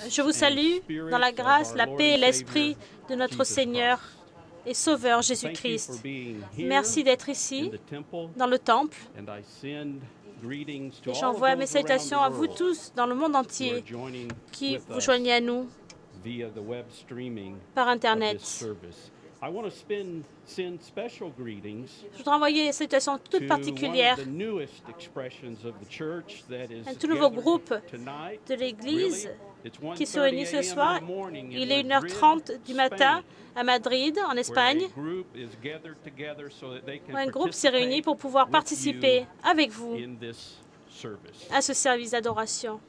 Je vous salue dans la grâce, la paix et l'esprit de notre Seigneur et Sauveur Jésus-Christ. Merci d'être ici, dans le temple. Et j'envoie mes salutations à vous tous dans le monde entier qui vous joignez à nous par Internet. Je voudrais envoyer des salutations toutes particulières à un tout nouveau groupe de l'Église qui se réunit ce soir. Il est 1h30 du matin à Madrid, en Espagne. Un groupe s'est réuni pour pouvoir participer avec vous à ce service d'adoration.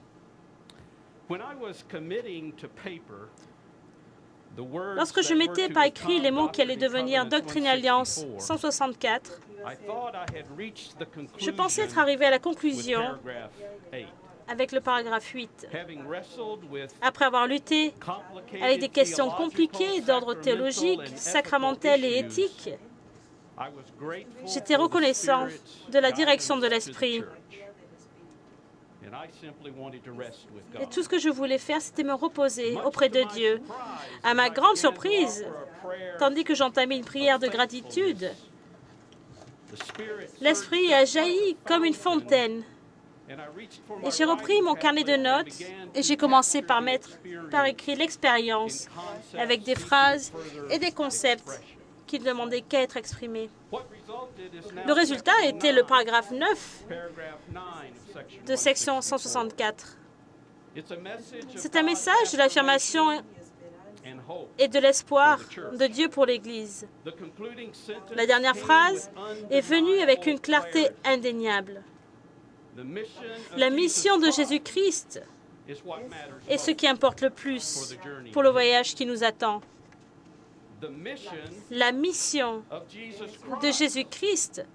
Lorsque je mettais par écrit les mots qui allaient devenir Doctrine et Alliance 164, je pensais être arrivé à la conclusion avec le paragraphe 8. Après avoir lutté avec des questions compliquées d'ordre théologique, sacramentel et éthique, j'étais reconnaissant de la direction de l'Esprit. Et tout ce que je voulais faire, c'était me reposer auprès de Dieu. À ma grande surprise, tandis que j'entamais une prière de gratitude, l'Esprit a jailli comme une fontaine. Et j'ai repris mon carnet de notes et j'ai commencé par mettre par écrit l'expérience avec des phrases et des concepts qui ne demandaient qu'à être exprimés. Le résultat était le paragraphe 9 de section 164. C'est un message de l'affirmation et de l'espoir de Dieu pour l'Église. La dernière phrase est venue avec une clarté indéniable. La mission de Jésus-Christ est ce qui importe le plus pour le voyage qui nous attend. La mission de Jésus-Christ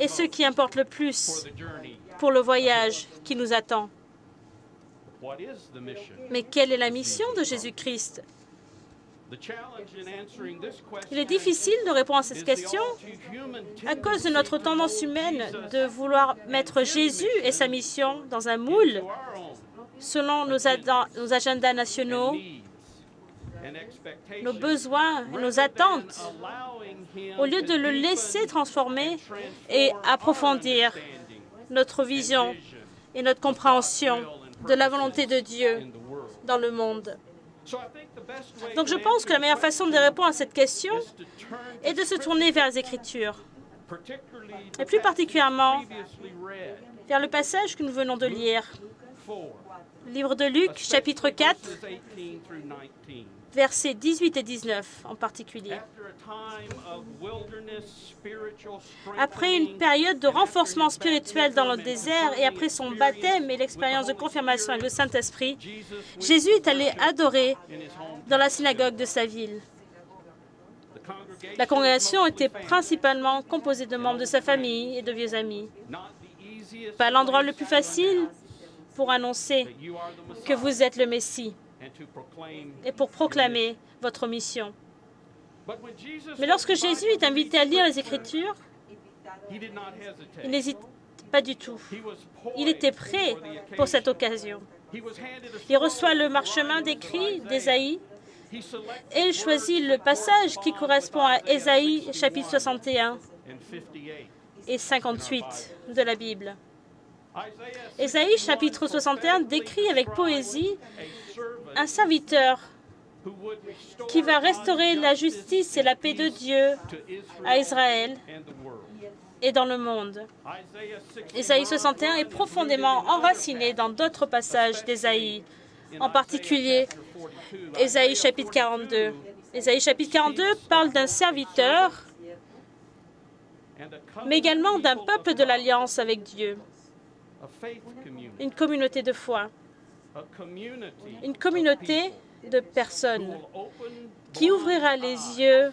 est ce qui importe le plus pour le voyage qui nous attend. Mais quelle est la mission de Jésus-Christ? Il est difficile de répondre à cette question à cause de notre tendance humaine de vouloir mettre Jésus et sa mission dans un moule selon nos agendas nationaux, nos besoins, nos attentes, au lieu de le laisser transformer et approfondir notre vision et notre compréhension de la volonté de Dieu dans le monde. Donc je pense que la meilleure façon de répondre à cette question est de se tourner vers les Écritures, et plus particulièrement vers le passage que nous venons de lire, livre de Luc, chapitre 4, versets 18 et 19 en particulier. Après une période de renforcement spirituel dans le désert et après son baptême et l'expérience de confirmation avec le Saint-Esprit, Jésus est allé adorer dans la synagogue de sa ville. La congrégation était principalement composée de membres de sa famille et de vieux amis. Pas l'endroit le plus facile pour annoncer que vous êtes le Messie et pour proclamer votre mission. Mais lorsque Jésus est invité à lire les Écritures, il n'hésite pas du tout. Il était prêt pour cette occasion. Il reçoit le marchemin d'écrit d'Ésaïe et il choisit le passage qui correspond à Ésaïe, chapitre 61 et 58 de la Bible. Ésaïe, chapitre 61, décrit avec poésie un serviteur qui va restaurer la justice et la paix de Dieu à Israël et dans le monde. Ésaïe 61 est profondément enraciné dans d'autres passages d'Ésaïe, en particulier Ésaïe chapitre 42. Ésaïe chapitre 42 parle d'un serviteur, mais également d'un peuple de l'alliance avec Dieu, une communauté de foi, une communauté de personnes qui ouvrira les yeux,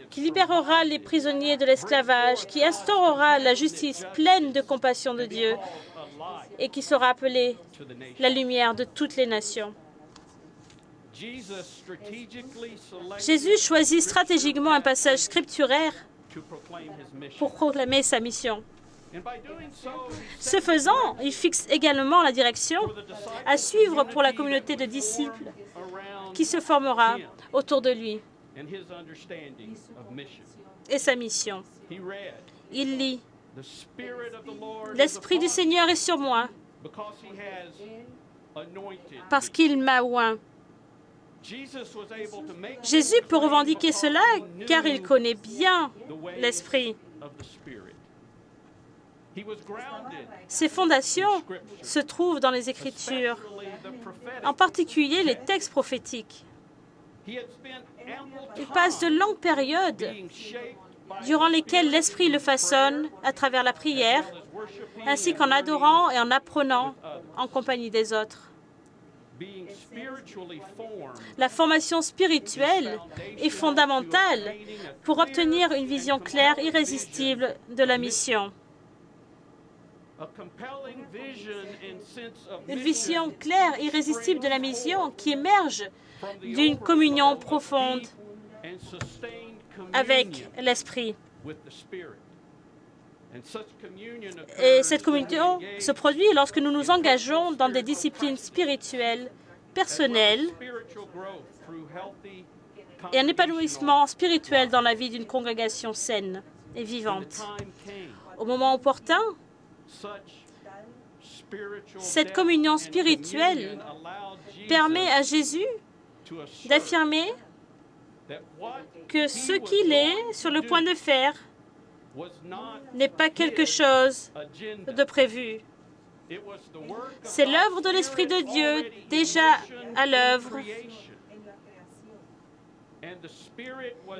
qui libérera les prisonniers de l'esclavage, qui instaurera la justice pleine de compassion de Dieu et qui sera appelée la lumière de toutes les nations. Jésus choisit stratégiquement un passage scripturaire pour proclamer sa mission. Ce faisant, il fixe également la direction à suivre pour la communauté de disciples qui se formera autour de lui et sa mission. Il lit, « L'Esprit du Seigneur est sur moi parce qu'il m'a oint. » Jésus peut revendiquer cela car il connaît bien l'Esprit. Ses fondations se trouvent dans les Écritures, en particulier les textes prophétiques. Il passe de longues périodes durant lesquelles l'Esprit le façonne à travers la prière, ainsi qu'en adorant et en apprenant en compagnie des autres. La formation spirituelle est fondamentale pour obtenir une vision claire, irrésistible de la mission. Une vision claire, irrésistible de la mission qui émerge d'une communion profonde avec l'Esprit. Et cette communion se produit lorsque nous nous engageons dans des disciplines spirituelles, personnelles, et un épanouissement spirituel dans la vie d'une congrégation saine et vivante. Au moment opportun, cette communion spirituelle permet à Jésus d'affirmer que ce qu'il est sur le point de faire n'est pas quelque chose de prévu. C'est l'œuvre de l'Esprit de Dieu déjà à l'œuvre.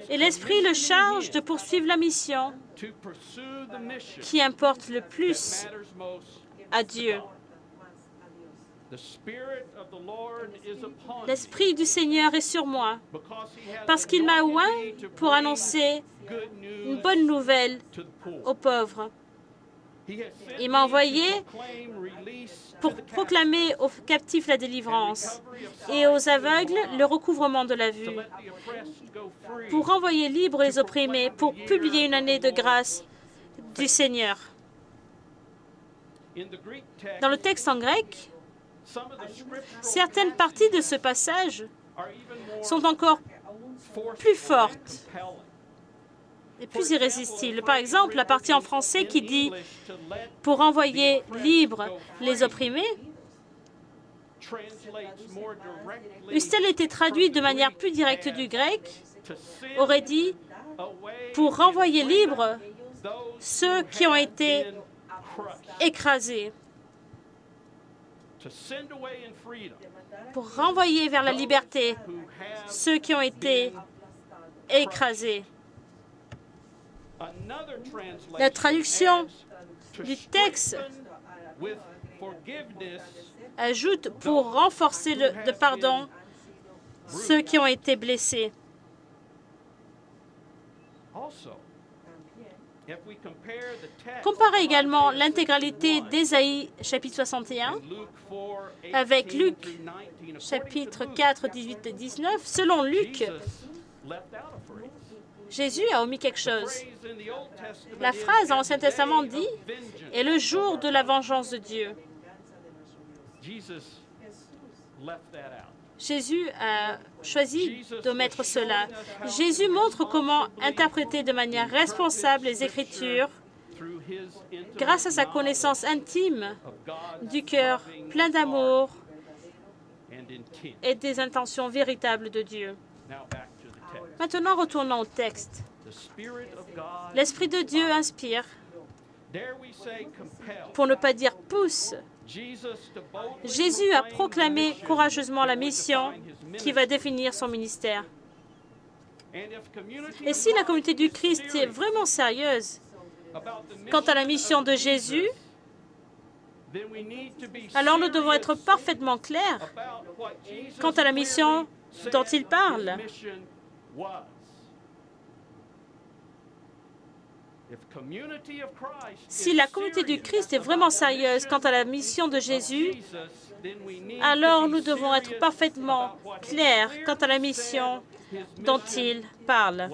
Et l'Esprit le charge de poursuivre la mission qui importe le plus à Dieu. L'Esprit du Seigneur est sur moi parce qu'il m'a oint pour annoncer une bonne nouvelle aux pauvres. Il m'a envoyé pour proclamer aux captifs la délivrance et aux aveugles le recouvrement de la vue, pour renvoyer libres les opprimés, pour publier une année de grâce du Seigneur. Dans le texte en grec, certaines parties de ce passage sont encore plus fortes et plus irrésistibles. Par exemple, la partie en français qui dit « pour renvoyer libres les opprimés », eussent-elles été traduites de manière plus directe du grec, aurait dit « pour renvoyer libres ceux qui ont été écrasés ». Pour renvoyer vers la liberté ceux qui ont été écrasés. La traduction du texte ajoute pour renforcer le pardon ceux qui ont été blessés. Comparez également l'intégralité d'Ésaïe, chapitre 61, avec Luc, chapitre 4, 18 et 19. Selon Luc, Jésus a omis quelque chose. La phrase dans l'Ancien Testament dit « et le jour de la vengeance de Dieu ». Jésus a choisi d'omettre cela. Jésus montre comment interpréter de manière responsable les Écritures grâce à sa connaissance intime du cœur plein d'amour et des intentions véritables de Dieu. Maintenant, retournons au texte. L'Esprit de Dieu inspire, pour ne pas dire pousse. Jésus a proclamé courageusement la mission qui va définir son ministère. Et si la communauté du Christ est vraiment sérieuse quant à la mission de Jésus, alors nous devons être parfaitement clairs quant à la mission dont il parle. Si la communauté du Christ est vraiment sérieuse quant à la mission de Jésus, alors nous devons être parfaitement clairs quant à la mission dont il parle.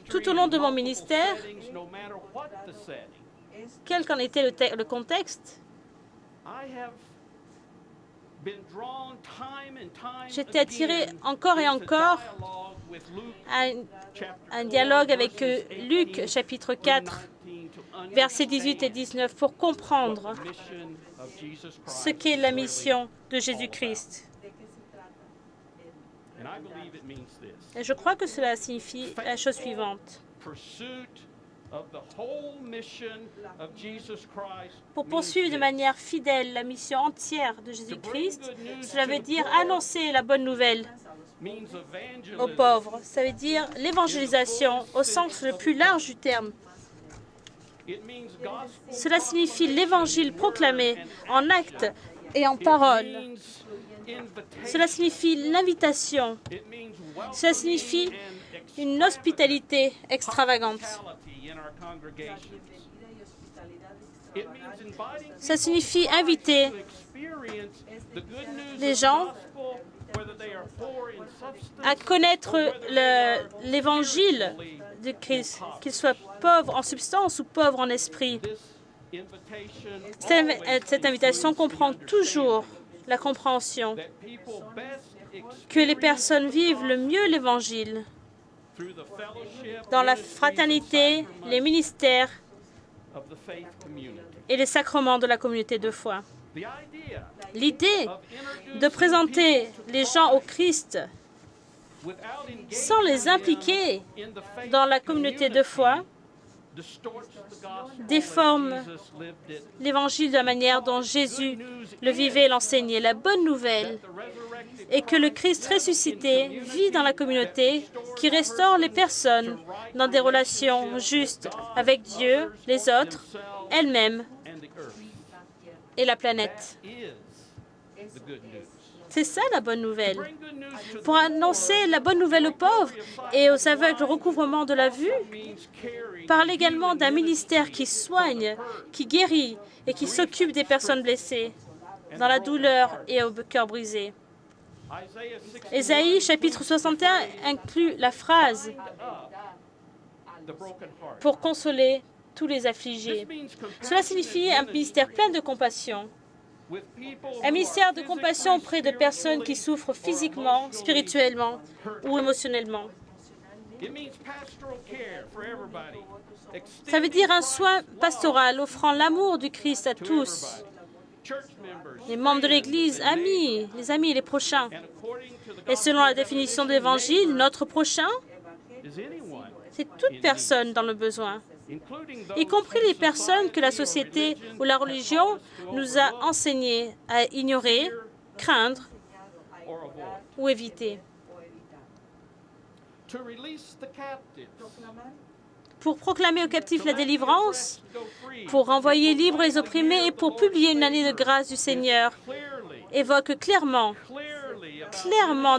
Tout au long de mon ministère, quel qu'en était le contexte, j'étais attiré encore et encore à un dialogue avec Luc, chapitre 4, versets 18 et 19, pour comprendre ce qu'est la mission de Jésus-Christ. Et je crois que cela signifie la chose suivante. Pour poursuivre de manière fidèle la mission entière de Jésus-Christ, cela veut dire annoncer la bonne nouvelle aux pauvres. Ça veut dire l'évangélisation au sens le plus large du terme. Cela signifie l'évangile proclamé en actes et en paroles. Cela signifie l'invitation. Cela signifie une hospitalité extravagante. Ça signifie inviter les gens à connaître l'évangile de Christ, qu'ils soient pauvres en substance ou pauvres en esprit. Cette invitation comprend toujours la compréhension que les personnes vivent le mieux l'Évangile dans la fraternité, les ministères et les sacrements de la communauté de foi. L'idée de présenter les gens au Christ sans les impliquer dans la communauté de foi déforme l'Évangile de la manière dont Jésus le vivait et l'enseignait. La bonne nouvelle est que le Christ ressuscité vit dans la communauté qui restaure les personnes dans des relations justes avec Dieu, les autres, elles-mêmes et la planète. C'est ça la bonne nouvelle. Pour annoncer la bonne nouvelle aux pauvres et aux aveugles le recouvrement de la vue, parle également d'un ministère qui soigne, qui guérit et qui s'occupe des personnes blessées, dans la douleur et au cœur brisé. Ésaïe, chapitre 61, inclut la phrase « pour consoler tous les affligés ». Cela signifie un ministère plein de compassion. Un ministère de compassion auprès de personnes qui souffrent physiquement, spirituellement ou émotionnellement. Ça veut dire un soin pastoral offrant l'amour du Christ à tous, les membres de l'Église, amis, et les prochains. Et selon la définition de l'Évangile, notre prochain, c'est toute personne dans le besoin, y compris les personnes que la société ou la religion nous a enseigné à ignorer, craindre ou éviter. Pour proclamer aux captifs la délivrance, pour renvoyer libres les opprimés et pour publier une année de grâce du Seigneur, évoque clairement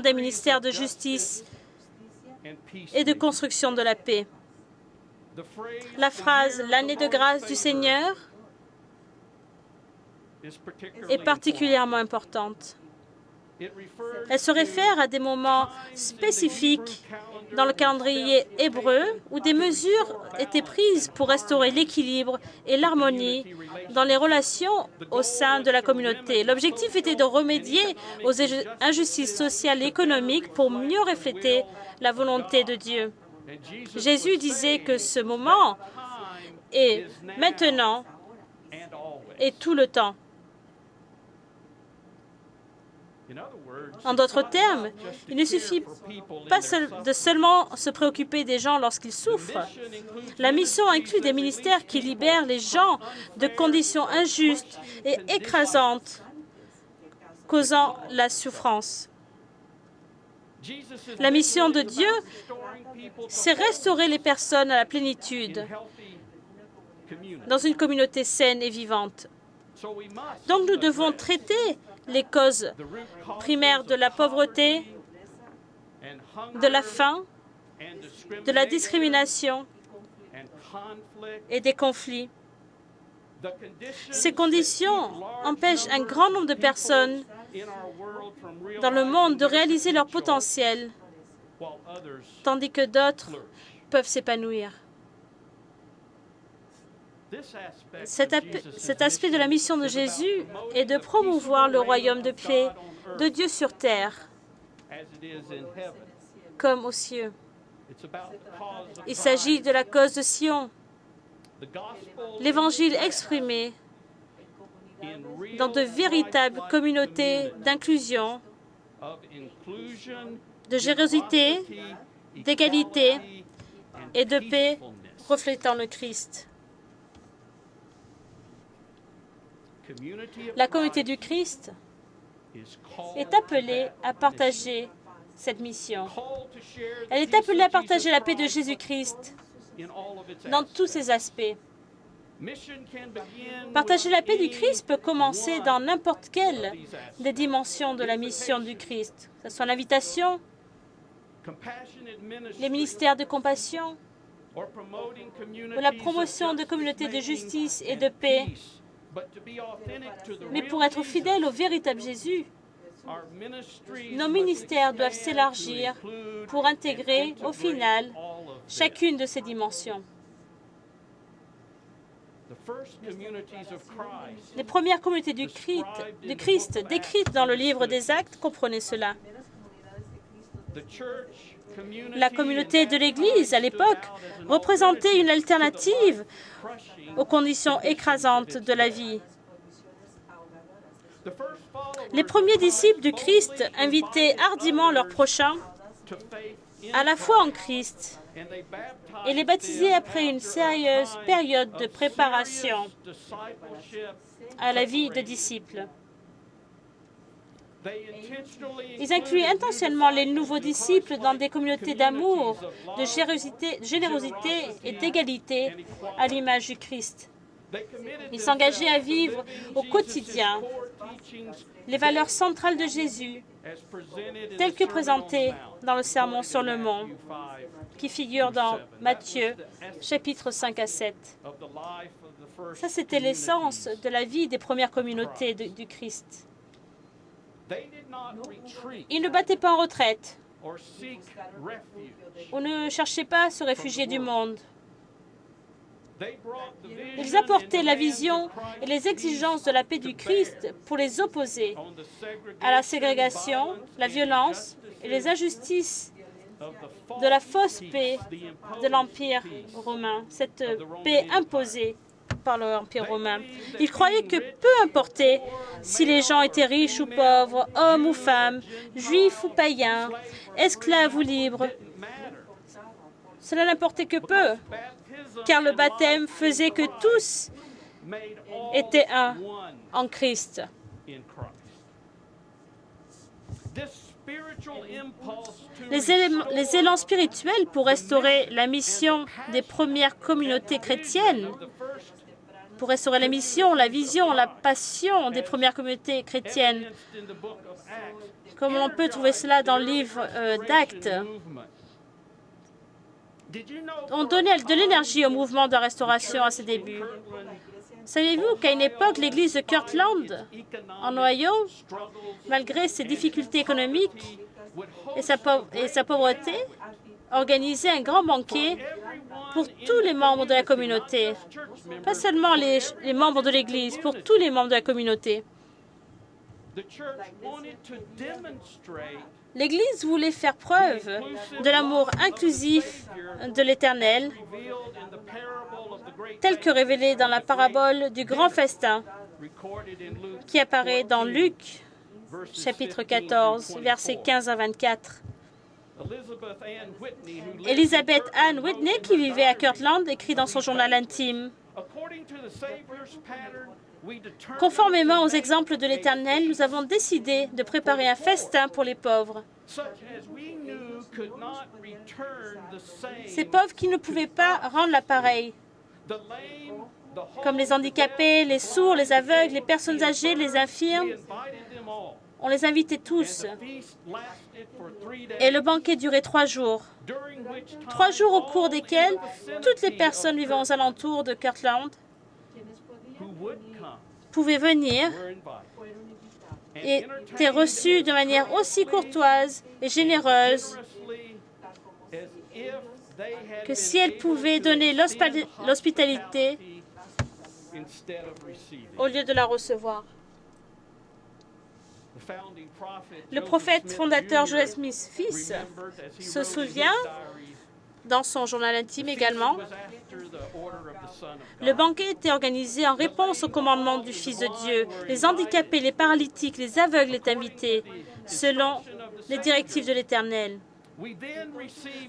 des ministères de justice et de construction de la paix. La phrase « l'année de grâce du Seigneur » est particulièrement importante. Elle se réfère à des moments spécifiques dans le calendrier hébreu où des mesures étaient prises pour restaurer l'équilibre et l'harmonie dans les relations au sein de la communauté. L'objectif était de remédier aux injustices sociales et économiques pour mieux refléter la volonté de Dieu. Jésus disait que ce moment est maintenant et tout le temps. En d'autres termes, il ne suffit pas de seulement se préoccuper des gens lorsqu'ils souffrent. La mission inclut des ministères qui libèrent les gens de conditions injustes et écrasantes causant la souffrance. La mission de Dieu, c'est restaurer les personnes à la plénitude dans une communauté saine et vivante. Donc nous devons traiter les causes primaires de la pauvreté, de la faim, de la discrimination et des conflits. Ces conditions empêchent un grand nombre de personnes dans le monde de réaliser leur potentiel tandis que d'autres peuvent s'épanouir. Cet aspect de la mission de Jésus est de promouvoir le royaume de paix de Dieu sur terre, comme aux cieux. Il s'agit de la cause de Sion, l'Évangile exprimé dans de véritables communautés d'inclusion, de générosité, d'égalité et de paix reflétant le Christ. La communauté du Christ est appelée à partager cette mission. Elle est appelée à partager la paix de Jésus-Christ dans tous ses aspects. Partager la paix du Christ peut commencer dans n'importe quelle des dimensions de la mission du Christ, que ce soit l'invitation, les ministères de compassion ou la promotion de communautés de justice et de paix. Mais pour être fidèles au véritable Jésus, nos ministères doivent s'élargir pour intégrer, au final, chacune de ces dimensions. Les premières communautés du Christ décrites dans le livre des Actes comprenaient cela. La communauté de l'Église, à l'époque, représentait une alternative aux conditions écrasantes de la vie. Les premiers disciples du Christ invitaient hardiment leurs prochains à la foi en Christ et les baptisaient après une sérieuse période de préparation à la vie de disciples. Ils incluaient intentionnellement les nouveaux disciples dans des communautés d'amour, de générosité et d'égalité à l'image du Christ. Ils s'engageaient à vivre au quotidien les valeurs centrales de Jésus, telles que présentées dans le Sermon sur le mont, qui figure dans Matthieu, chapitres 5 à 7. Ça, c'était l'essence de la vie des premières communautés du Christ. Ils ne battaient pas en retraite ou ne cherchaient pas à se réfugier du monde. Ils apportaient la vision et les exigences de la paix du Christ pour les opposer à la ségrégation, la violence et les injustices de la fausse paix de l'Empire romain, cette paix imposée par l'Empire romain. Ils croyaient que peu importait si les gens étaient riches ou pauvres, hommes ou femmes, juifs ou païens, esclaves ou libres. Cela n'importait que peu, car le baptême faisait que tous étaient un en Christ. Les élans spirituels pour restaurer la mission des premières communautés chrétiennes, pour restaurer la mission, la vision, la passion des premières communautés chrétiennes, comme on peut trouver cela dans le livre d'Actes, ont donné de l'énergie au mouvement de restauration à ses débuts. Savez-vous qu'à une époque, l'église de Kirtland, en Ohio, malgré ses difficultés économiques et sa pauvreté, organisait un grand banquet pour tous les membres de la communauté, pas seulement les membres de l'église, pour tous les membres de la communauté. L'Église voulait faire preuve de l'amour inclusif de l'Éternel, tel que révélé dans la parabole du grand festin, qui apparaît dans Luc, chapitre 14, versets 15 à 24. Elizabeth Ann Whitney, qui vivait à Kirtland, écrit dans son journal intime: « Conformément aux exemples de l'Éternel, nous avons décidé de préparer un festin pour les pauvres. Ces pauvres qui ne pouvaient pas rendre l'appareil, comme les handicapés, les sourds, les aveugles, les personnes âgées, les infirmes. On les invitait tous. Et le banquet durait 3 jours. 3 jours au cours desquels toutes les personnes vivant aux alentours de Kirtland pouvaient venir et étaient reçues de manière aussi courtoise et généreuse que si elles pouvaient donner l'hospitalité au lieu de la recevoir. Le prophète fondateur Joseph Smith fils se souvient, dans son journal intime également, le banquet était organisé en réponse au commandement du Fils de Dieu. Les handicapés, les paralytiques, les aveugles étaient invités selon les directives de l'Éternel.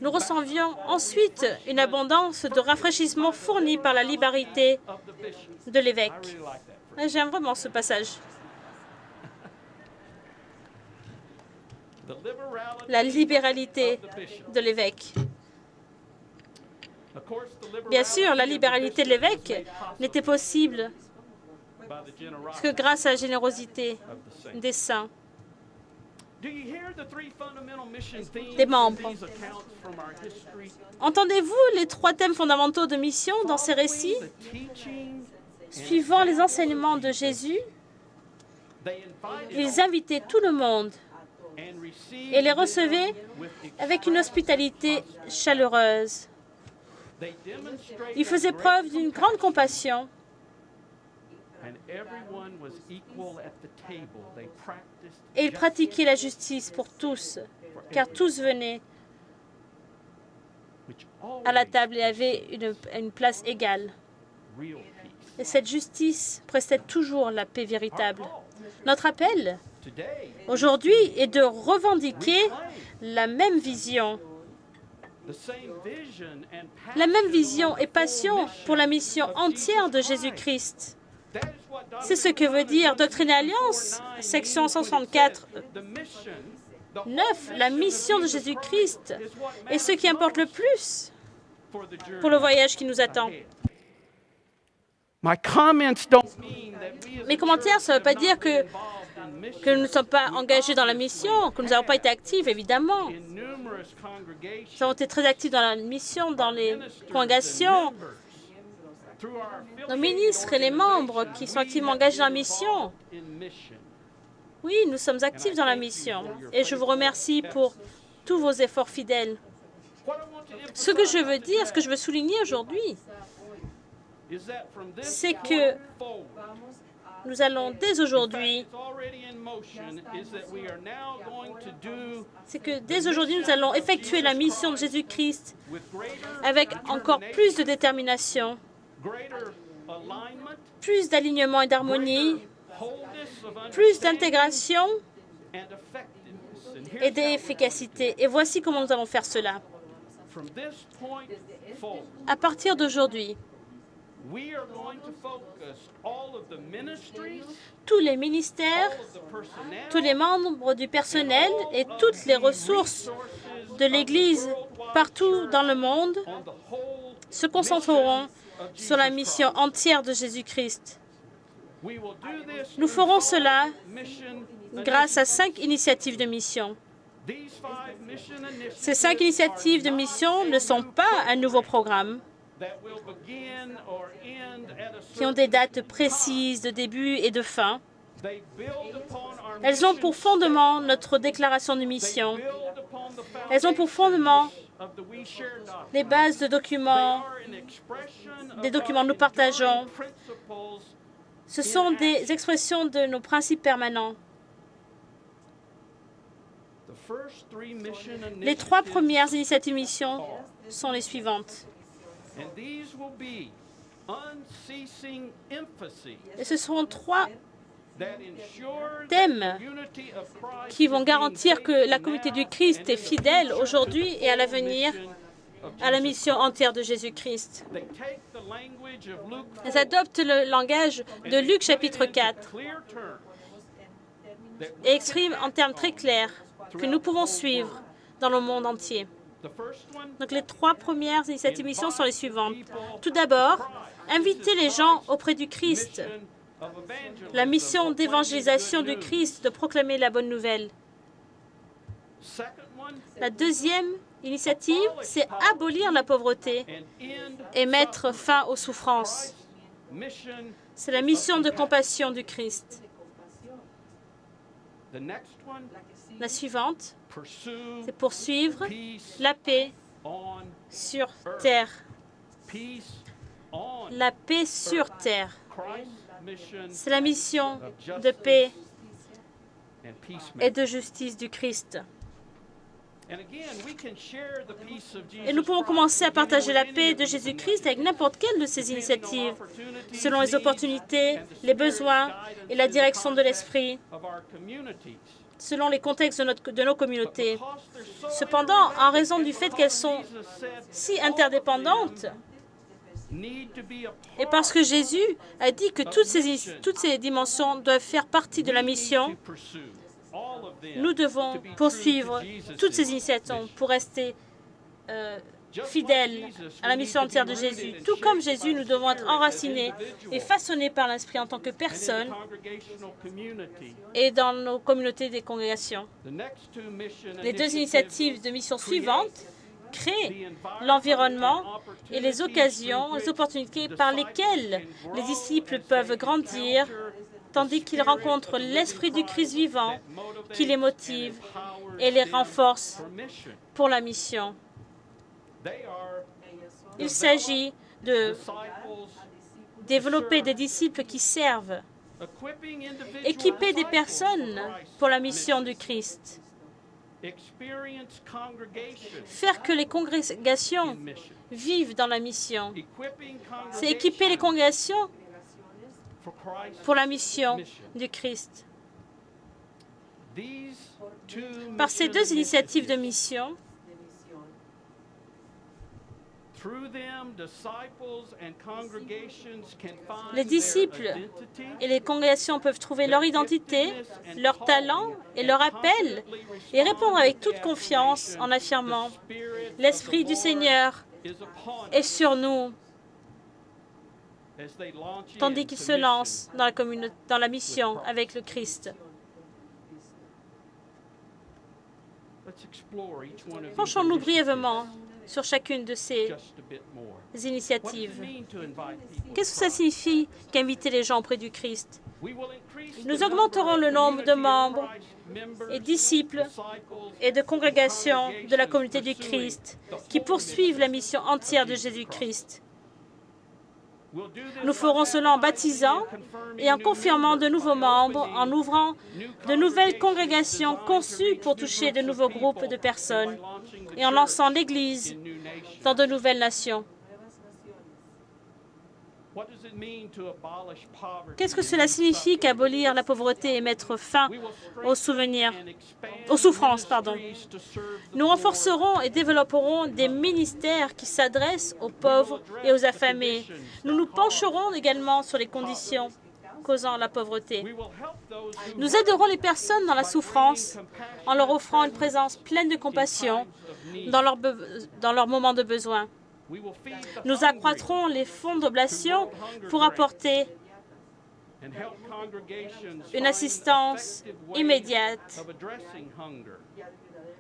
Nous recevions ensuite une abondance de rafraîchissement fournie par la libéralité de l'évêque. J'aime vraiment ce passage. La libéralité de l'évêque. Bien sûr, la libéralité de l'évêque n'était possible que grâce à la générosité des saints, des membres. Entendez-vous les 3 thèmes fondamentaux de mission dans ces récits? Suivant les enseignements de Jésus, ils invitaient tout le monde et les recevaient avec une hospitalité chaleureuse. Ils faisaient preuve d'une grande compassion. Et ils pratiquaient la justice pour tous, car tous venaient à la table et avaient une place égale. Et cette justice précède toujours la paix véritable. Notre appel aujourd'hui est de revendiquer la même vision et passion pour la mission entière de Jésus-Christ. C'est ce que veut dire Doctrine et Alliance, section 164, 9. La mission de Jésus-Christ est ce qui importe le plus pour le voyage qui nous attend. Mes commentaires, ça ne veut pas dire que nous ne sommes pas engagés dans la mission, que nous n'avons pas été actifs, évidemment. Nous avons été très actifs dans la mission, dans les congrégations. Nos ministres et les membres qui sont activement engagés dans la mission. Oui, nous sommes actifs dans la mission et je vous remercie pour tous vos efforts fidèles. Ce que je veux dire, ce que je veux souligner aujourd'hui, c'est que nous allons dès aujourd'hui, nous allons effectuer la mission de Jésus-Christ avec encore plus de détermination, plus d'alignement et d'harmonie, plus d'intégration et d'efficacité. Et voici comment nous allons faire cela. À partir d'aujourd'hui, tous les ministères, tous les membres du personnel et toutes les ressources de l'Église partout dans le monde se concentreront sur la mission entière de Jésus-Christ. Nous ferons cela grâce à 5 initiatives de mission. Ces 5 initiatives de mission ne sont pas un nouveau programme qui ont des dates précises de début et de fin. Elles ont pour fondement notre déclaration de mission. Elles ont pour fondement les bases de documents, des documents que nous partageons. Ce sont des expressions de nos principes permanents. Les 3 premières initiatives mission sont les suivantes. Et ce seront 3 thèmes qui vont garantir que la communauté du Christ est fidèle aujourd'hui et à l'avenir à la mission entière de Jésus-Christ. Elles adoptent le langage de Luc chapitre 4 et expriment en termes très clairs que nous pouvons suivre dans le monde entier. Donc, les 3 premières initiatives mission sont les suivantes. Tout d'abord, inviter les gens auprès du Christ. La mission d'évangélisation du Christ, de proclamer la bonne nouvelle. La deuxième initiative, c'est abolir la pauvreté et mettre fin aux souffrances. C'est la mission de compassion du Christ. La suivante, c'est poursuivre la paix sur terre. La paix sur terre. C'est la mission de paix et de justice du Christ. Et nous pouvons commencer à partager la paix de Jésus-Christ avec n'importe quelle de ces initiatives, selon les opportunités, les besoins et la direction de l'Esprit, selon les contextes de nos communautés. Cependant, en raison du fait qu'elles sont si interdépendantes, et parce que Jésus a dit que toutes ces dimensions doivent faire partie de la mission, nous devons poursuivre toutes ces initiatives pour rester fidèles à la mission entière de Jésus. Tout comme Jésus, nous devons être enracinés et façonnés par l'Esprit en tant que personnes et dans nos communautés des congrégations. Les deux initiatives de mission suivantes créent l'environnement et les occasions, les opportunités par lesquelles les disciples peuvent grandir, tandis qu'ils rencontrent l'Esprit du Christ vivant qui les motive et les renforce pour la mission. Il s'agit de développer des disciples qui servent, équiper des personnes pour la mission du Christ, faire que les congrégations vivent dans la mission. C'est équiper les congrégations pour la mission du Christ. Par ces deux initiatives de mission, les disciples et les congrégations peuvent trouver leur identité, leur talent et leur appel et répondre avec toute confiance en affirmant « L'Esprit du Seigneur est sur nous », tandis qu'ils se lancent dans la mission avec le Christ. Penchons-nous brièvement sur chacune de ces initiatives. Qu'est-ce que ça signifie qu'inviter les gens auprès du Christ? Nous augmenterons le nombre de membres et disciples et de congrégations de la communauté du Christ qui poursuivent la mission entière de Jésus-Christ. Nous ferons cela en baptisant et en confirmant de nouveaux membres, en ouvrant de nouvelles congrégations conçues pour toucher de nouveaux groupes de personnes et en lançant l'Église dans de nouvelles nations. Qu'est-ce que cela signifie qu'abolir la pauvreté et mettre fin aux souffrances? Nous renforcerons et développerons des ministères qui s'adressent aux pauvres et aux affamés. Nous nous pencherons également sur les conditions causant la pauvreté. Nous aiderons les personnes dans la souffrance en leur offrant une présence pleine de compassion dans leurs moments de besoin. Nous accroîtrons les fonds d'oblation pour apporter une assistance immédiate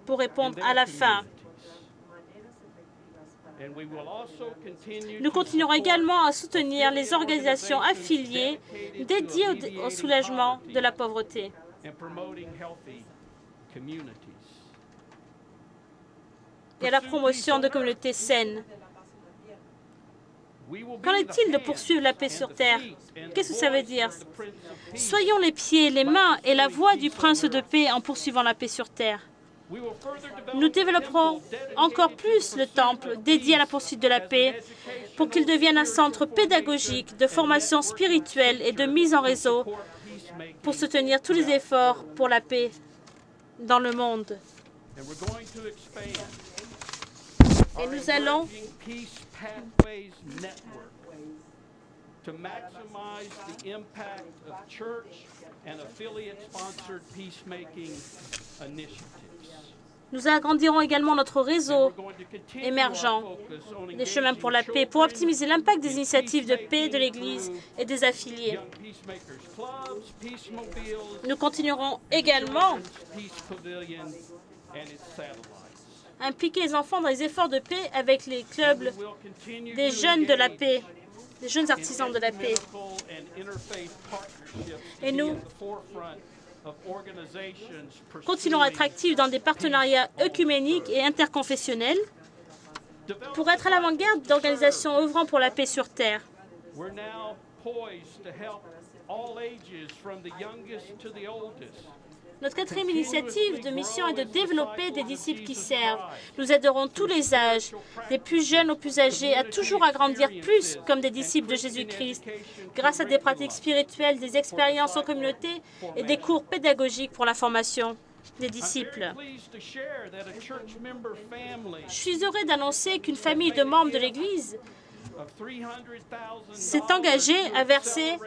pour répondre à la faim. Nous continuerons également à soutenir les organisations affiliées dédiées au soulagement de la pauvreté. Et à la promotion de communautés saines. Qu'en est-il de poursuivre la paix sur terre? Qu'est-ce que ça veut dire? Soyons les pieds, les mains et la voix du prince de paix en poursuivant la paix sur terre. Nous développerons encore plus le temple dédié à la poursuite de la paix pour qu'il devienne un centre pédagogique de formation spirituelle et de mise en réseau pour soutenir tous les efforts pour la paix dans le monde. Et nous allons Nous agrandirons également notre réseau émergent des chemins pour la paix pour optimiser l'impact des initiatives de paix de l'Église et des affiliés. Nous continuerons également à impliquer les enfants dans les efforts de paix avec les clubs des jeunes de la paix, des jeunes artisans de la paix. Et nous continuerons à être actifs dans des partenariats œcuméniques et interconfessionnels pour être à l'avant-garde d'organisations œuvrant pour la paix sur Terre. Notre quatrième initiative de mission est de développer des disciples qui servent. Nous aiderons tous les âges, des plus jeunes aux plus âgés, à toujours agrandir plus comme des disciples de Jésus-Christ, grâce à des pratiques spirituelles, des expériences en communauté et des cours pédagogiques pour la formation des disciples. Je suis heureux d'annoncer qu'une famille de membres de l'Église s'est engagée à verser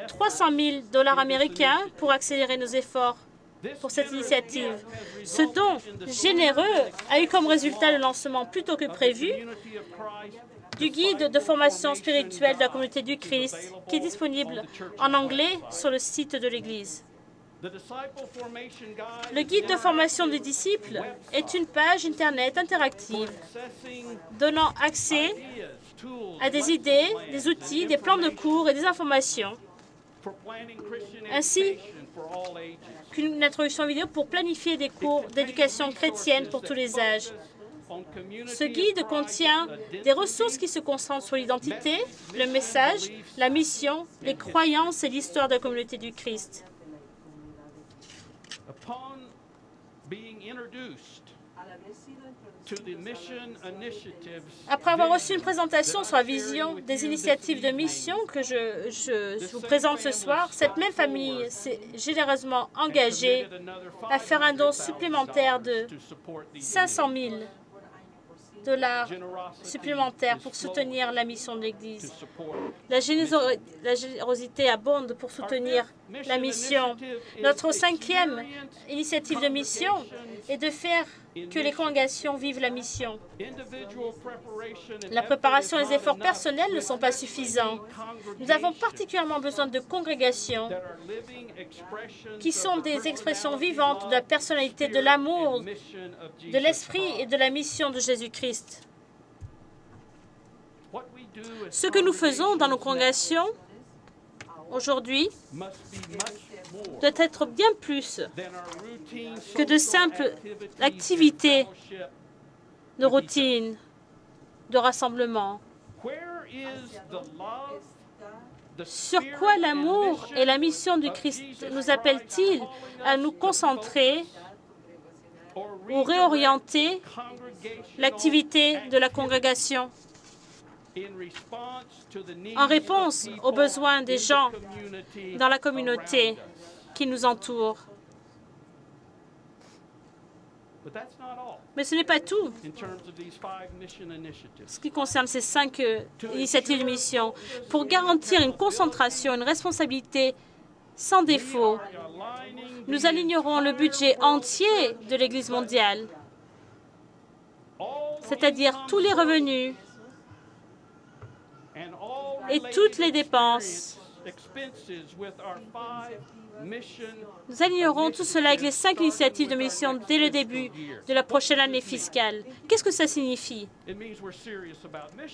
300 000 $ américains pour accélérer nos efforts pour cette initiative. Ce don généreux a eu comme résultat le lancement plus tôt que prévu du guide de formation spirituelle de la communauté du Christ, qui est disponible en anglais sur le site de l'Église. Le guide de formation des disciples est une page Internet interactive donnant accès à des idées, des outils, des plans de cours et des informations, ainsi qu'une introduction vidéo pour planifier des cours d'éducation chrétienne pour tous les âges. Ce guide contient des ressources qui se concentrent sur l'identité, le message, la mission, les croyances et l'histoire de la communauté du Christ. Après avoir reçu une présentation sur la vision des initiatives de mission que je vous présente ce soir, cette même famille s'est généreusement engagée à faire un don supplémentaire de 500 000 $ supplémentaires pour soutenir la mission de l'Église. La générosité abonde pour soutenir la mission. Notre cinquième initiative de mission est de faire que les congrégations vivent la mission. La préparation et les efforts personnels ne sont pas suffisants. Nous avons particulièrement besoin de congrégations qui sont des expressions vivantes de la personnalité, de l'amour, de l'esprit et de la mission de Jésus-Christ. Ce que nous faisons dans nos congrégations aujourd'hui doit être bien plus que de simples activités de routine, de rassemblement. Sur quoi l'amour et la mission du Christ nous appellent-ils à nous concentrer ou réorienter l'activité de la congrégation en réponse aux besoins des gens dans la communauté qui nous entoure? Mais ce n'est pas tout. Ce qui concerne ces 5 initiatives de mission, pour garantir une concentration, une responsabilité sans défaut, nous alignerons le budget entier de l'Église mondiale, c'est-à-dire tous les revenus et toutes les dépenses. Nous alignerons tout cela avec les 5 initiatives de mission dès le début de la prochaine année fiscale. Qu'est-ce que ça signifie?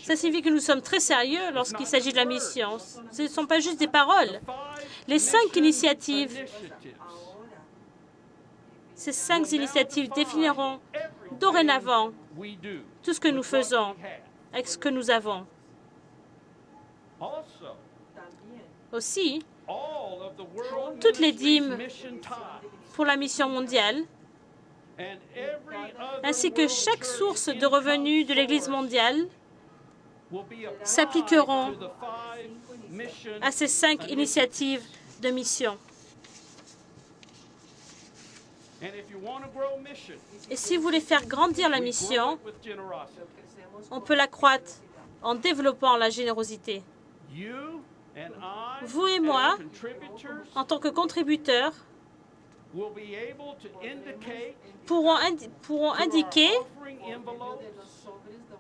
Ça signifie que nous sommes très sérieux lorsqu'il s'agit de la mission. Ce ne sont pas juste des paroles. Les 5 initiatives, ces 5 initiatives définiront dorénavant tout ce que nous faisons avec ce que nous avons. Aussi, toutes les dîmes pour la mission mondiale, ainsi que chaque source de revenus de l'Église mondiale, s'appliqueront à ces 5 initiatives de mission. Et si vous voulez faire grandir la mission, on peut l'accroître en développant la générosité. Vous et moi, en tant que contributeurs, pourront indiquer,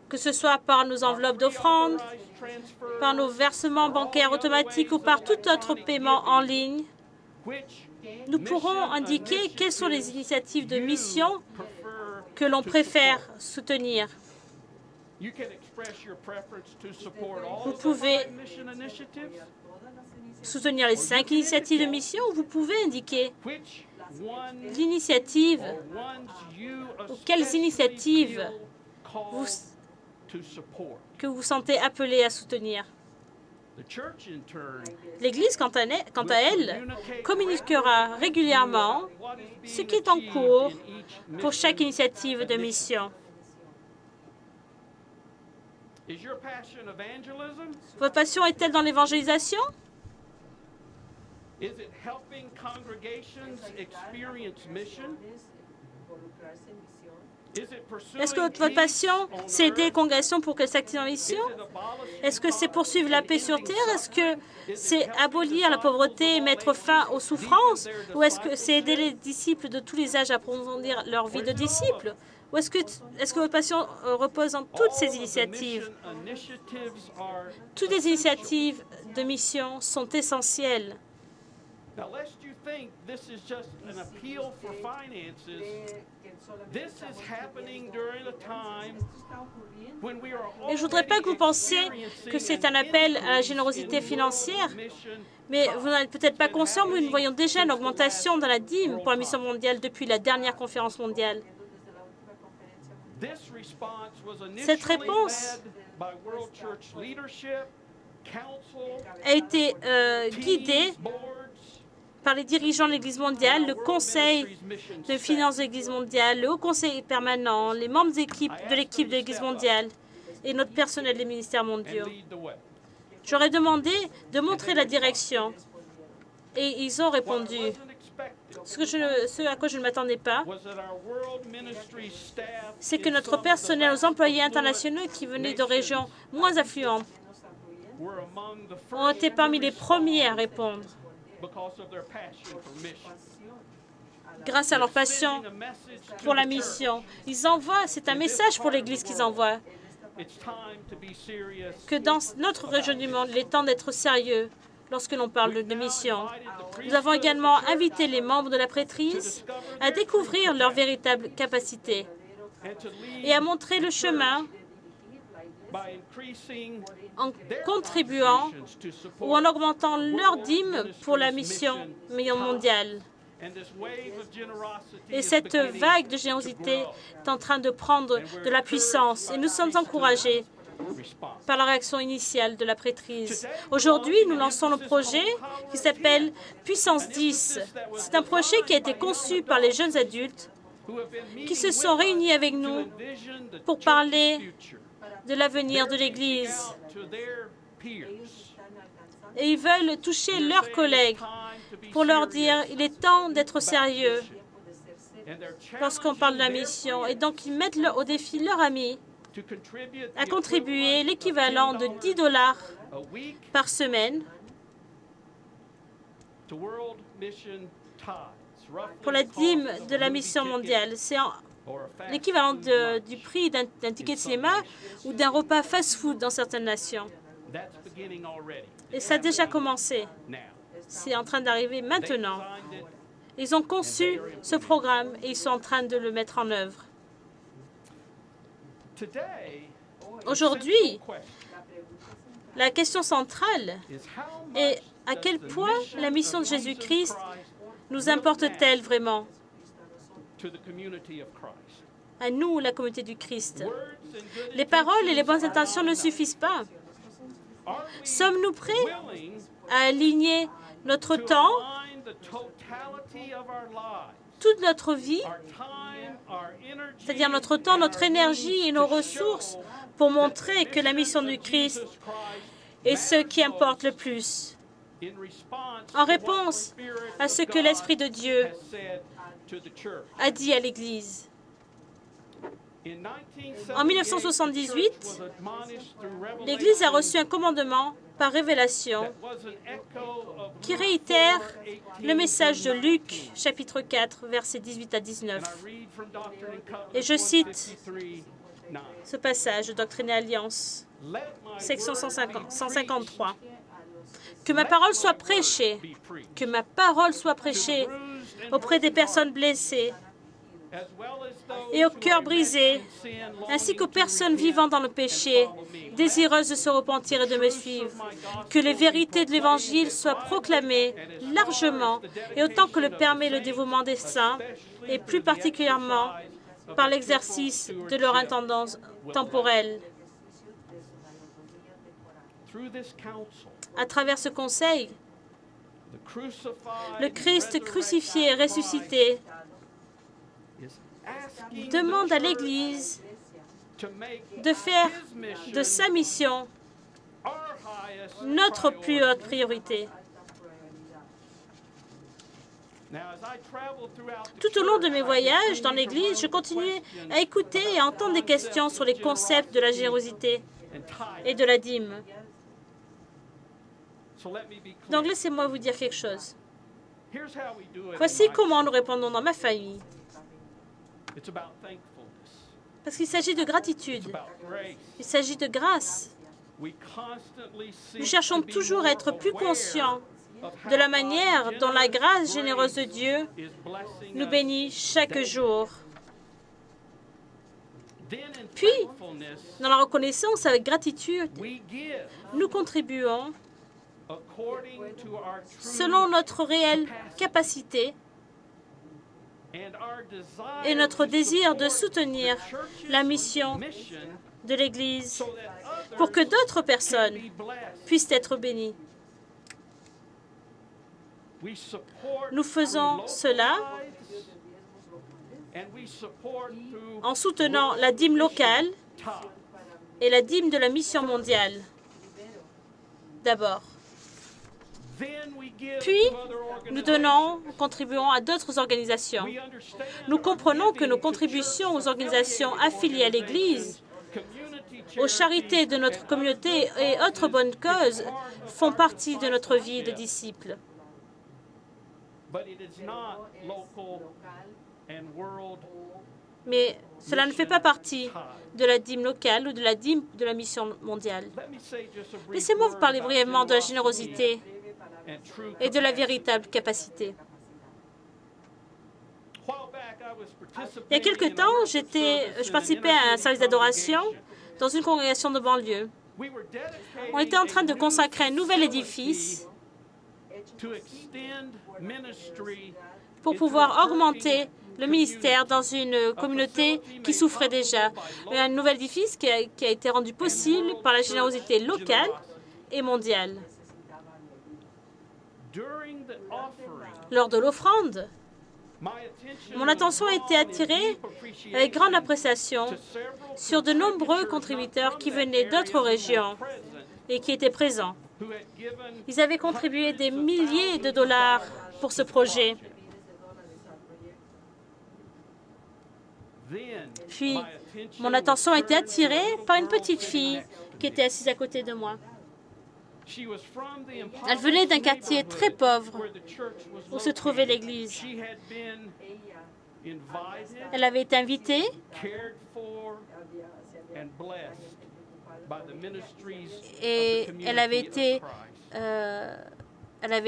que ce soit par nos enveloppes d'offrandes, par nos versements bancaires automatiques ou par tout autre paiement en ligne, nous pourrons indiquer quelles sont les initiatives de mission que l'on préfère soutenir. Vous pouvez soutenir les 5 initiatives de mission ou vous pouvez indiquer l'initiative ou quelles initiatives que vous vous sentez appelé à soutenir. L'Église, quant à elle, communiquera régulièrement ce qui est en cours pour chaque initiative de mission. Votre passion est-elle dans l'évangélisation? Est-ce que votre passion, c'est aider les congrégations pour qu'elles s'activent en mission? Est-ce que c'est poursuivre la paix sur terre? Est-ce que c'est abolir la pauvreté et mettre fin aux souffrances? Ou est-ce que c'est aider les disciples de tous les âges à approfondir leur vie de disciples? Ou est-ce que votre passion repose en toutes ces initiatives? Toutes les initiatives de mission sont essentielles. Et je ne voudrais pas que vous pensiez que c'est un appel à la générosité financière, mais vous n'êtes peut-être pas conscient, mais nous voyons déjà une augmentation dans la dîme pour la mission mondiale depuis la dernière conférence mondiale. Cette réponse a été guidée par les dirigeants de l'Église mondiale, le Conseil de finances de l'Église mondiale, le Haut Conseil permanent, les membres de l'équipe de l'Église mondiale et notre personnel des ministères mondiaux. J'aurais demandé de montrer la direction et ils ont répondu. Ce à quoi je ne m'attendais pas, c'est que notre personnel, nos employés internationaux qui venaient de régions moins affluentes, ont été parmi les premiers à répondre grâce à leur passion pour la mission. Ils envoient, c'est un message pour l'Église qu'ils envoient, que dans notre région du monde, il est temps d'être sérieux lorsque l'on parle de mission. Nous avons également invité les membres de la prêtrise à découvrir leur véritable capacité et à montrer le chemin en contribuant ou en augmentant leur dîme pour la mission mondiale. Et cette vague de générosité est en train de prendre de la puissance et nous sommes encouragés par la réaction initiale de la prêtrise. Aujourd'hui, nous lançons le projet qui s'appelle Puissance 10. C'est un projet qui a été conçu par les jeunes adultes qui se sont réunis avec nous pour parler de l'avenir de l'Église. Et ils veulent toucher leurs collègues pour leur dire il est temps d'être sérieux lorsqu'on parle de la mission. Et donc, ils mettent au défi leurs amis à contribuer l'équivalent de 10 $ par semaine pour la dîme de la mission mondiale. C'est l'équivalent du prix d'un ticket de cinéma ou d'un repas fast-food dans certaines nations. Et ça a déjà commencé. C'est en train d'arriver maintenant. Ils ont conçu ce programme et ils sont en train de le mettre en œuvre. Aujourd'hui, la question centrale est à quel point la mission de Jésus-Christ nous importe-t-elle vraiment à nous, la communauté du Christ? Les paroles et les bonnes intentions ne suffisent pas. Sommes-nous prêts à aligner notre temps, toute notre vie, c'est-à-dire notre temps, notre énergie et nos ressources pour montrer que la mission du Christ est ce qui importe le plus, en réponse à ce que l'Esprit de Dieu a dit à l'Église. En 1978, l'Église a reçu un commandement par révélation qui réitère le message de Luc, chapitre 4, versets 18 à 19. Et je cite ce passage de Doctrine et Alliance, section 153. Que ma parole soit prêchée, que ma parole soit prêchée auprès des personnes blessées et au cœur brisé, ainsi qu'aux personnes vivant dans le péché, désireuses de se repentir et de me suivre. Que les vérités de l'Évangile soient proclamées largement et autant que le permet le dévouement des saints, et plus particulièrement par l'exercice de leur intendance temporelle. À travers ce conseil, le Christ crucifié et ressuscité demande à l'Église de faire de sa mission notre plus haute priorité. Tout au long de mes voyages dans l'Église, je continuais à écouter et à entendre des questions sur les concepts de la générosité et de la dîme. Donc, laissez-moi vous dire quelque chose. Voici comment nous répondons dans ma famille. Parce qu'il s'agit de gratitude. Il s'agit de grâce. Nous cherchons toujours à être plus conscients de la manière dont la grâce généreuse de Dieu nous bénit chaque jour. Puis, dans la reconnaissance avec gratitude, nous contribuons selon notre réelle capacité et notre désir de soutenir la mission de l'Église pour que d'autres personnes puissent être bénies. Nous faisons cela en soutenant la dîme locale et la dîme de la mission mondiale. D'abord. Puis, nous contribuons à d'autres organisations. Nous comprenons que nos contributions aux organisations affiliées à l'Église, aux charités de notre communauté et autres bonnes causes font partie de notre vie de disciples. Mais cela ne fait pas partie de la dîme locale ou de la dîme de la mission mondiale. Laissez-moi vous parler brièvement de la générosité et de la véritable capacité. Il y a quelque temps, je participais à un service d'adoration dans une congrégation de banlieue. On était en train de consacrer un nouvel édifice pour pouvoir augmenter le ministère dans une communauté qui souffrait déjà. Un nouvel édifice qui a été rendu possible par la générosité locale et mondiale. Lors de l'offrande, mon attention a été attirée avec grande appréciation sur de nombreux contributeurs qui venaient d'autres régions et qui étaient présents. Ils avaient contribué des milliers de dollars pour ce projet. Puis, mon attention a été attirée par une petite fille qui était assise à côté de moi. Elle venait d'un quartier très pauvre où se trouvait l'église. Elle avait été invitée et elle avait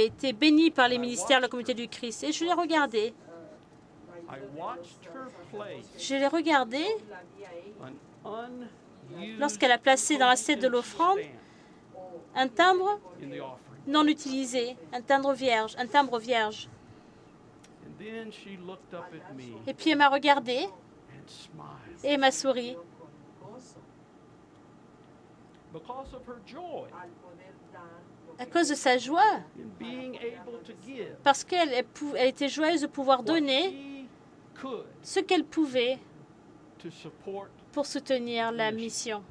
été bénie par les ministères de la communauté du Christ. Et je l'ai regardée. Je l'ai regardée lorsqu'elle a placé dans l'assiette de l'offrande un timbre non utilisé, un timbre vierge. Et puis elle m'a regardé et elle m'a souri. À cause de sa joie, parce qu'elle était joyeuse de pouvoir donner ce qu'elle pouvait pour soutenir la mission.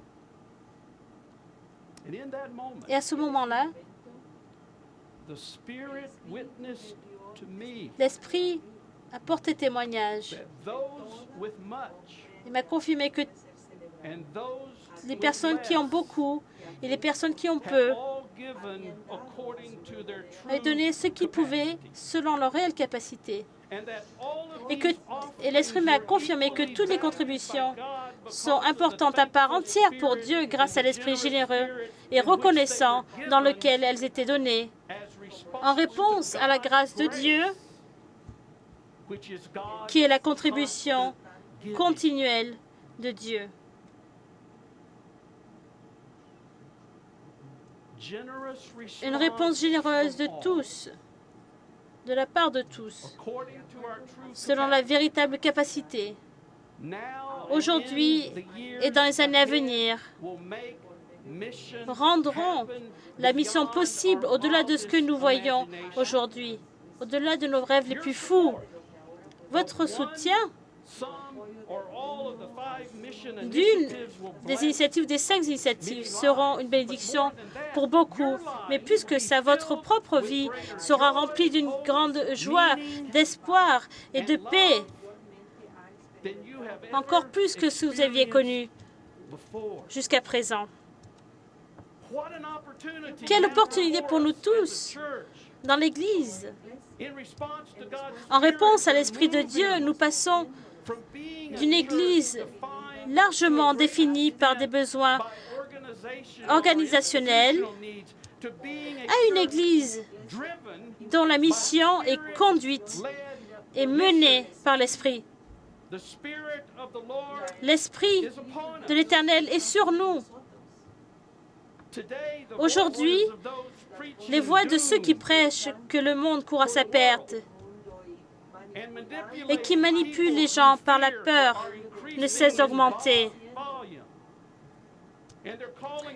Et à ce moment-là, l'Esprit a porté témoignage. Il m'a confirmé que les personnes qui ont beaucoup et les personnes qui ont peu avaient donné ce qu'ils pouvaient selon leur réelle capacité. Et l'Esprit m'a confirmé que toutes les contributions sont importantes à part entière pour Dieu grâce à l'Esprit généreux et reconnaissant dans lequel elles étaient données, en réponse à la grâce de Dieu, qui est la contribution continuelle de Dieu. Une réponse généreuse de tous, de la part de tous, selon la véritable capacité, aujourd'hui et dans les années à venir, rendront la mission possible au-delà de ce que nous voyons aujourd'hui, au-delà de nos rêves les plus fous. Votre soutien d'une des initiatives, des 5 initiatives, seront une bénédiction pour beaucoup. Mais plus que ça, votre propre vie sera remplie d'une grande joie, d'espoir et de paix, encore plus que ce que vous aviez connu jusqu'à présent. Quelle opportunité pour nous tous dans l'Église. En réponse à l'Esprit de Dieu, nous passons d'une Église largement définie par des besoins organisationnels à une Église dont la mission est conduite et menée par l'Esprit. L'Esprit de l'Éternel est sur nous. Aujourd'hui, les voix de ceux qui prêchent que le monde court à sa perte et qui manipulent les gens par la peur ne cessent d'augmenter.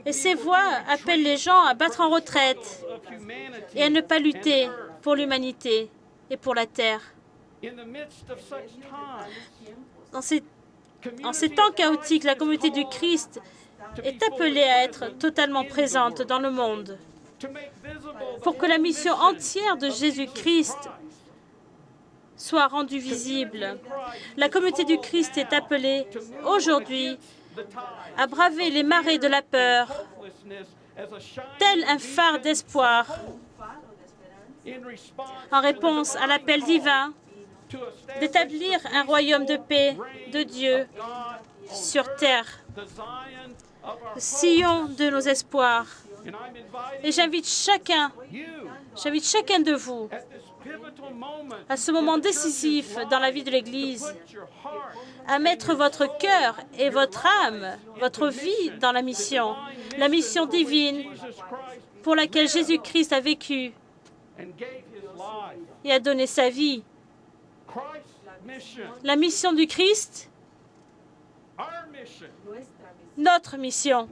Et ces voix appellent les gens à battre en retraite et à ne pas lutter pour l'humanité et pour la terre. En ces temps chaotiques, la communauté du Christ est appelée à être totalement présente dans le monde pour que la mission entière de Jésus-Christ soit rendue visible. La communauté du Christ est appelée aujourd'hui à braver les marées de la peur, tel un phare d'espoir, en réponse à l'appel divin d'établir un royaume de paix de Dieu sur terre, le sillon de nos espoirs. Et j'invite chacun de vous, à ce moment décisif dans la vie de l'Église, à mettre votre cœur et votre âme, votre vie dans la mission divine pour laquelle Jésus-Christ a vécu et a donné sa vie. La mission du Christ, notre mission.